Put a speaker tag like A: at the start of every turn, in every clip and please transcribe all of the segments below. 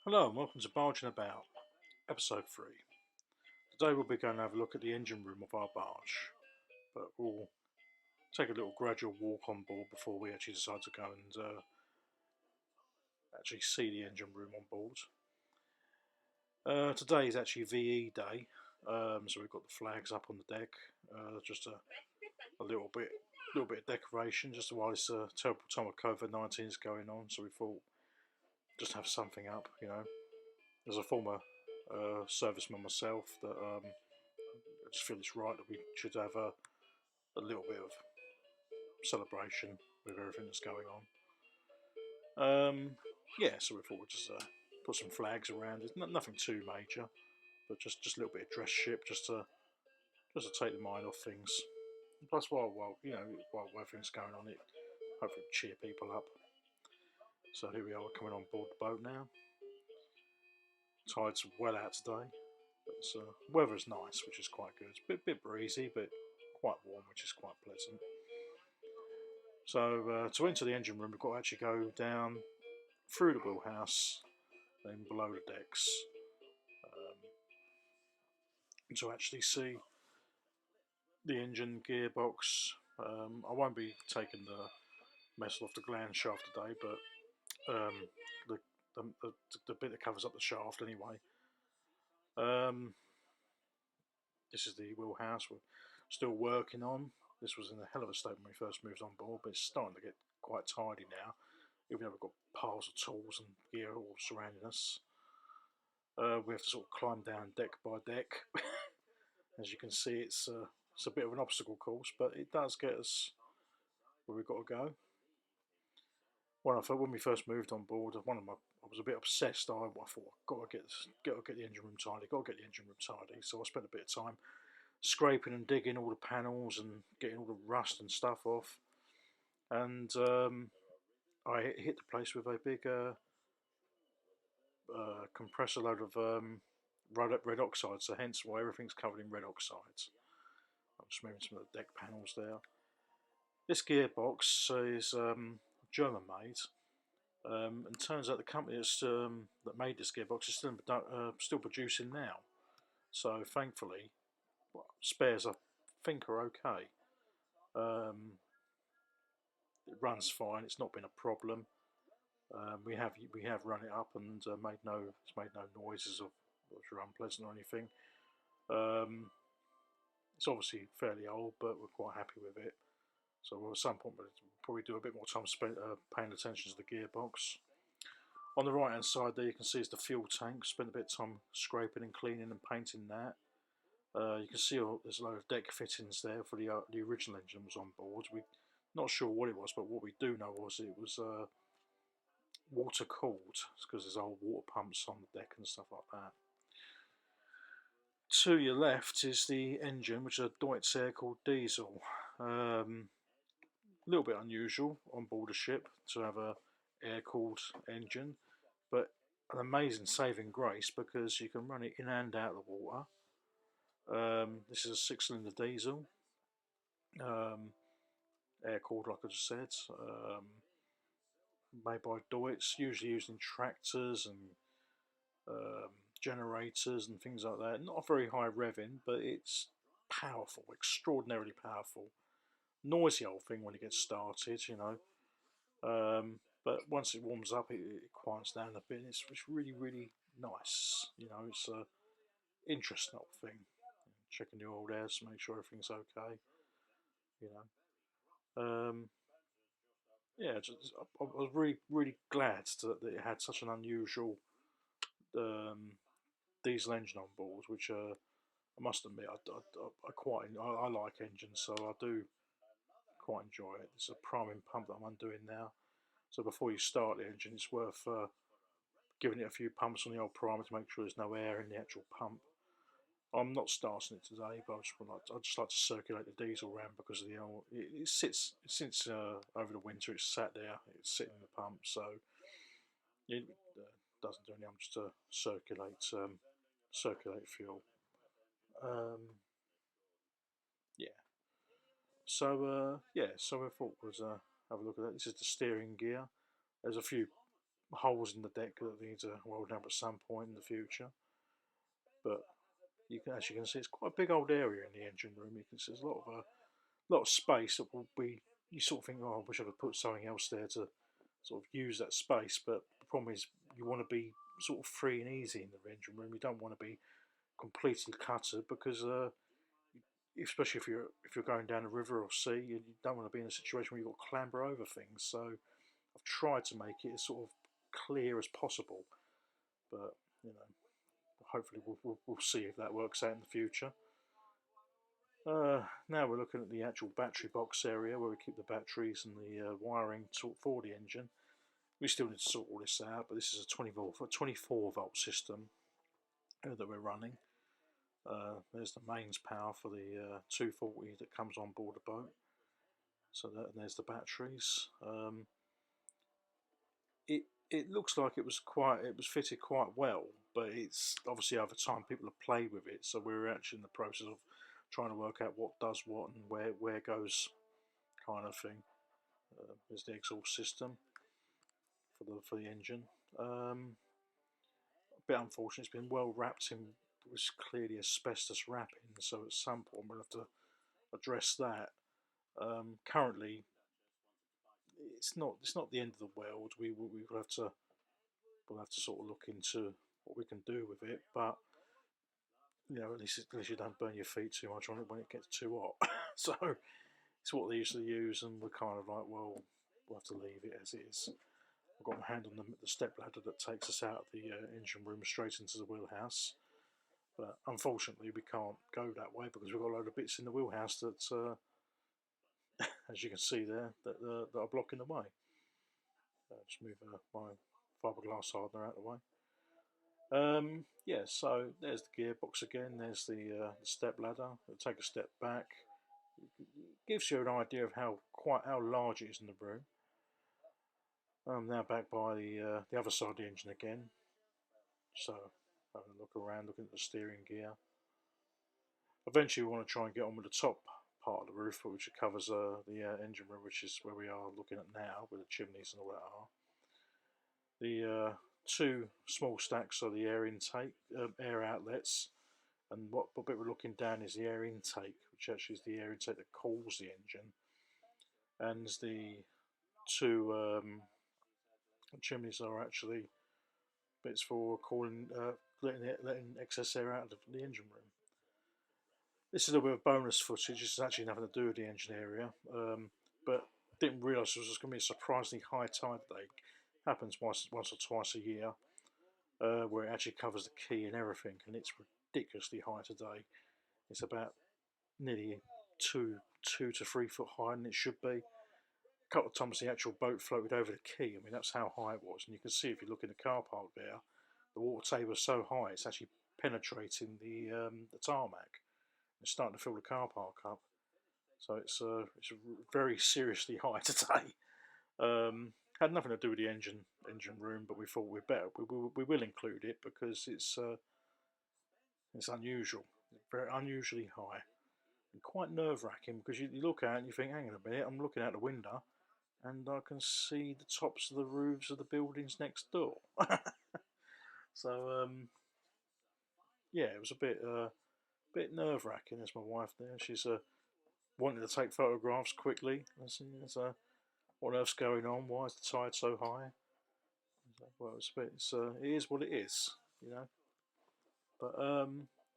A: Hello and welcome to Barging About, episode 3. Today we'll be going to have a look at the engine room of our barge, but we'll take a little gradual walk on board before we actually decide to go and actually see the engine room on board. Today is actually VE day, so we've got the flags up on the deck, just a little bit of decoration, just while this terrible time of COVID-19 is going on, so we thought just have something up, As a former serviceman myself, that I just feel it's right that we should have a little bit of celebration with everything that's going on. Yeah, so we thought we'd just put some flags around. It's nothing too major, but just a little bit of dress ship, just to take the mind off things. Plus, while everything's going on, it hopefully cheer people up. So here we are, coming on board the boat now. Tide's well out today, but weather's nice, which is quite good. It's a bit breezy, but quite warm, which is quite pleasant. So to enter the engine room, we've got to actually go down through the wheelhouse, then below the decks, to actually see the engine gearbox. I won't be taking the metal off the gland shaft today, but the, the bit that covers up the shaft anyway. Um, this is the wheelhouse we're still working on. This was in a hell of a state when we first moved on board, but it's starting to get quite tidy now, even though we've got piles of tools and gear all surrounding us. We have to sort of climb down deck by deck. As you can see, it's a bit of an obstacle course, but it does get us where we've got to go. When we first moved on board, I was a bit obsessed. I thought, got to get the engine room tidy, got to get the engine room tidy. So I spent a bit of time scraping and digging all the panels and getting all the rust and stuff off. And I hit the place with a big compressor load of red oxide, so hence why everything's covered in red oxides. I'm just moving some of the deck panels there. This gearbox is German made, and turns out the company that made this gearbox is still producing now. So thankfully, spares I think are okay. It runs fine. It's not been a problem. We have run it up and it's made no noises which are unpleasant or anything. It's obviously fairly old, but we're quite happy with it. So at some point we'll probably do a bit more time spent paying attention to the gearbox. On the right hand side there you can see is the fuel tank. Spent a bit of time scraping and cleaning and painting that. You can see there's a load of deck fittings there for the original engine was on board. We're not sure what it was, but what we do know was it was water cooled, because there's old water pumps on the deck and stuff like that. To your left is the engine, which is a Deutz air-cooled diesel. A little bit unusual on board a ship to have a air-cooled engine, but an amazing saving grace because you can run it in and out of the water. This is a 6-cylinder diesel, air-cooled, like I just said, made by Deutz, usually used in tractors and generators and things like that. Not a very high revving, but it's powerful, extraordinarily powerful. Noisy old thing when it gets started, but once it warms up, it quiets down a bit. It's really, really nice. It's a interesting old thing. Checking the oil airs to make sure everything's okay. Yeah, I was really, really glad that it had such an unusual diesel engine on board, which I must admit I like engines, so I do quite enjoy it. It's a priming pump that I'm undoing now, so before you start the engine, it's worth giving it a few pumps on the old primer to make sure there's no air in the actual pump. I'm not starting it today, but I just like to circulate the diesel around because of the old. It sits since over the winter. It's sat there. It's sitting in the pump, so it doesn't do any harm just to circulate fuel. Yeah. So I thought was have a look at that. This is the steering gear. There's a few holes in the deck that need to weld up at some point in the future. But you can, as you can see, it's quite a big old area in the engine room. You can see there's a lot of space that will be. You sort of think, oh, I wish I could put something else there to sort of use that space. But the problem is, you want to be sort of free and easy in the engine room. You don't want to be completely cluttered because, especially if you're going down a river or sea, you don't want to be in a situation where you've got to clamber over things. So I've tried to make it as sort of clear as possible. But you know, hopefully we'll see if that works out in the future. Now we're looking at the actual battery box area where we keep the batteries and the wiring for the engine. We still need to sort all this out, but this is a 24 volt system that we're running. There's the mains power for the 240 that comes on board the boat. So and there's the batteries. It looks like it was fitted quite well, but it's obviously over time people have played with it, so we're actually in the process of trying to work out what does what and where goes, kind of thing. There's the exhaust system for the engine. A bit unfortunate, it's been well wrapped in. It was clearly asbestos wrapping, so at some point we'll have to address that. Currently, it's not the end of the world. We'll have to sort of look into what we can do with it, but at least you don't burn your feet too much on it when it gets too hot. So it's what they usually use, and we're kind of like, well, we'll have to leave it as it is. I've got my hand on the step ladder that takes us out of the engine room straight into the wheelhouse. But unfortunately, we can't go that way because we've got a load of bits in the wheelhouse that, as you can see there, that are blocking the way. Just move my fiberglass hardener out of the way. Yeah, so there's the gearbox again. There's the step ladder. It'll take a step back. It gives you an idea of how large it is in the room. I'm now back by the other side of the engine again. So having a look around, looking at the steering gear. Eventually, we want to try and get on with the top part of the roof, which covers the engine room, which is where we are looking at now, where the chimneys and all that are. The two small stacks are the air intake, air outlets, and what bit we're looking down is the air intake, which actually is the air intake that cools the engine, and the two chimneys are actually bits for cooling, letting excess air out of the engine room. This is a bit of bonus footage. This is actually nothing to do with the engine area, but didn't realise it was going to be a surprisingly high tide day. Happens once or twice a year, where it actually covers the key and everything, and it's ridiculously high today. It's about nearly 2 to 3 foot higher than it should be. A couple of times the actual boat floated over the quay. I mean, that's how high it was, and you can see if you look in the car park there, the water table is so high it's actually penetrating the tarmac. It's starting to fill the car park up, so it's very seriously high today. Had nothing to do with the engine room, but we thought we will include it because it's unusual, very unusually high, and quite nerve-wracking because you look out and you think, hang on a minute, I'm looking out the window and I can see the tops of the roofs of the buildings next door. So yeah, it was a bit nerve-wracking. There's my wife there. She's wanting to take photographs quickly. What earth's going on? Why is the tide so high? Well, it is what it is, you know. But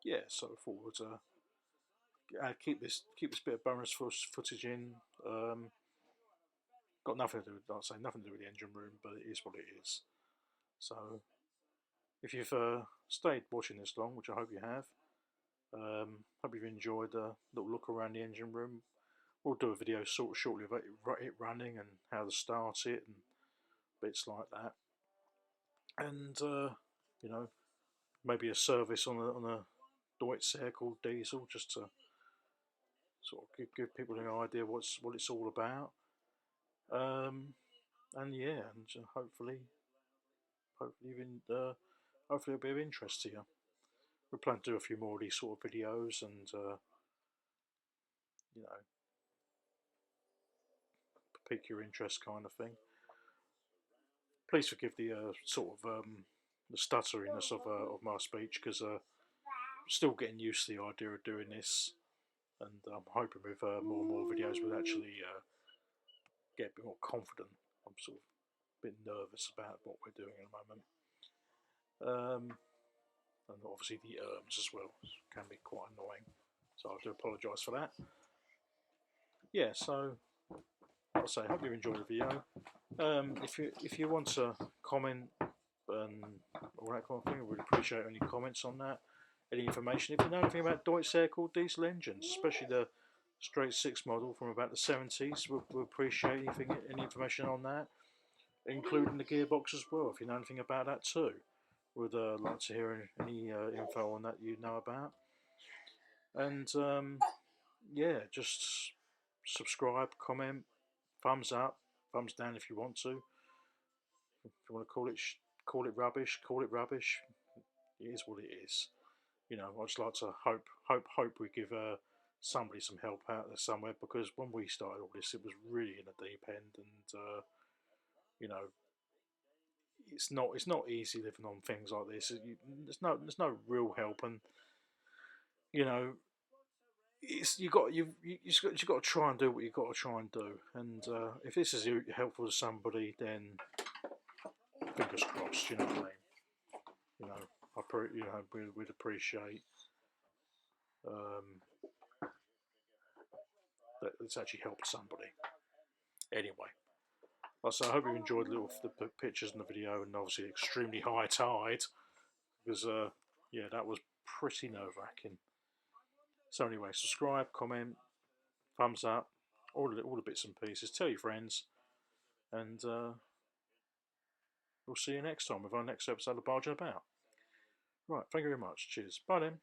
A: yeah, so forward. Keep this bit of bonus footage in. Got nothing to do with, like I say, nothing to do with the engine room, but it is what it is. So if you've stayed watching this long, which I hope you have, hope you've enjoyed a little look around the engine room. We'll do a video sort of shortly about it running and how to start it and bits like that. And maybe a service on a Deutz called diesel, just to sort of give people an idea what it's all about. And yeah, and hopefully it'll be of interest to you. We plan to do a few more of these sort of videos and you know pique your interest kind of thing. please forgive the sort of the stutteriness of my speech, because still getting used to the idea of doing this, and I'm hoping with more and more videos we'll actually get a bit more confident. I'm sort of a bit nervous about what we're doing at the moment. And obviously the as well can be quite annoying, so I do apologise for that. Yeah, so like I say, hope you enjoyed the video. If you want to comment and all that kind of thing, I would appreciate any comments on that. Any information, if you know anything about Deutz air-cooled diesel engines, especially the straight 6 model from about the 70s, we'll appreciate any information on that, including the gearbox as well, if you know anything about that too. Would like to hear any info on that you know about. And yeah, just subscribe, comment, thumbs up, thumbs down if you want to. If you want to call it rubbish, call it rubbish. It is what it is. You know, I just like to hope we give somebody some help out there somewhere, because when we started all this, it was really in the deep end, and you know, it's not easy living on things like this. There's no real help, and you know, you've got to try and do what you've got to try and do. And if this is helpful to somebody, then fingers crossed. You know what I mean? You know, we'd appreciate that it's actually helped somebody. Anyway, so I hope you enjoyed the pictures in the video, and obviously extremely high tide, because yeah, that was pretty nerve-wracking. So anyway, subscribe, comment, thumbs up, all the bits and pieces. Tell your friends, and we'll see you next time with our next episode of Barging About. Right, thank you very much. Cheers. Bye then.